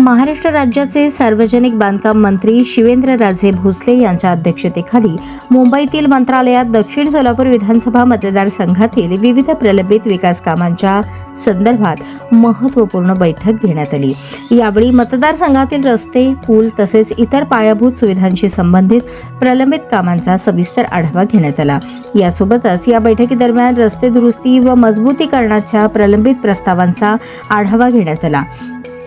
महाराष्ट्र राज्याचे सार्वजनिक बांधकाम मंत्री शिवेंद्रराजे भोसले यांच्या अध्यक्षतेखाली मुंबईतील मंत्रालयात दक्षिण सोलापूर विधानसभा मतदारसंघातील विविध प्रलंबित विकास कामांच्या संदर्भात महत्त्वपूर्ण बैठक घेण्यात आली। यावेळी मतदारसंघातील रस्ते, पूल तसेच इतर पायाभूत सुविधांशी संबंधित प्रलंबित कामांचा सविस्तर आढावा घेण्यात आला। यासोबतच या बैठकीदरम्यान रस्ते दुरुस्ती व मजबूतीकरणाच्या प्रलंबित प्रस्तावांचा आढावा घेण्यात आला।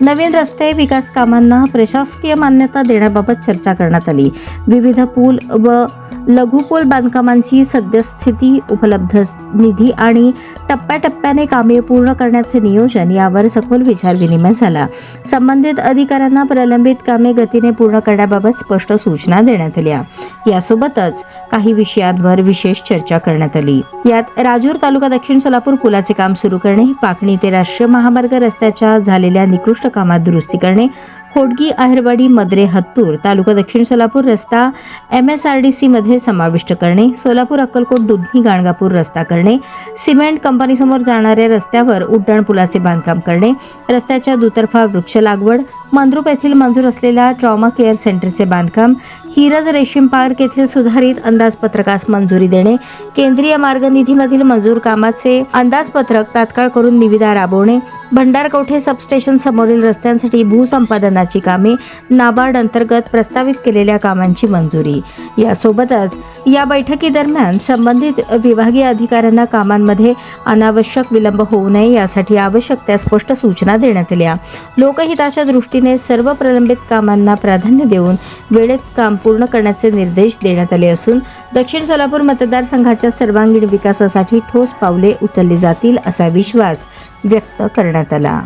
नवीन रस्ते विकास कामांना प्रशासकीय मान्यता देण्याबाबत चर्चा करण्यात आली। विविध पूल व लघुपूल बांधकामांची सद्यस्थिती, उपलब्ध निधी आणि टप्प्याटप्प्याने कामे पूर्ण करण्याचे नियोजन यावर सखोल विचारविनिमय झाला। संबंधित अधिकाऱ्यांना प्रलंबित कामे गतीने पूर्ण करण्याबाबत स्पष्ट सूचना देण्यात आल्या। यासोबतच काही विषयांवर विशेष चर्चा करण्यात आली। यात राजूर तालुका दक्षिण सोलापूर पुलाचे काम सुरू करणे, पाकणी ते राष्ट्रीय महामार्ग रस्त्याच्या झालेल्या निकृष्ट कामात दुरुस्ती करणे, खोडगी आहेरवाडी मद्रे हत्तूर तालुका दक्षिण सोलापूर रस्ता MSRDC मध्ये समाविष्ट करणे, सोलापूर अक्कलकोट दुधनी गाणगापूर रस्ता करणे, सिमेंट कंपनीसमोर जाणाऱ्या रस्त्यावर उड्डाण पुलाचे बांधकाम करणे, रस्त्याच्या दुतर्फा वृक्ष लागवड, मंद्रुप येथील मंजूर असलेल्या ट्रॉमा केअर सेंटरचे बांधकाम, हिरज रेशीम पार्क येथील सुधारित अंदाजपत्रकास मंजुरी देणे, केंद्रीय मार्ग निधीमधील मंजूर कामाचे अंदाजपत्रक तात्काळ करून निविदा राबवणे, भंडारकवठे सबस्टेशन समोरील रस्त्यांसाठी भूसंपादनाची कामे, नाबार्ड अंतर्गत प्रस्तावित केलेल्या कामांची मंजुरी। यासोबतच या बैठकीदरम्यान संबंधित विभागीय अधिकाऱ्यांना कामांमध्ये अनावश्यक विलंब होऊ नये यासाठी आवश्यक त्या स्पष्ट सूचना देण्यात आल्या। लोकहिताच्या दृष्टीने सर्व प्रलंबित कामांना प्राधान्य देऊन वेळेत काम पूर्ण करण्याचे निर्देश देण्यात आले असून दक्षिण सोलापूर मतदारसंघाच्या सर्वांगीण विकासासाठी ठोस पावले उचलली जातील असा विश्वास व्यक्त करण्यात आला।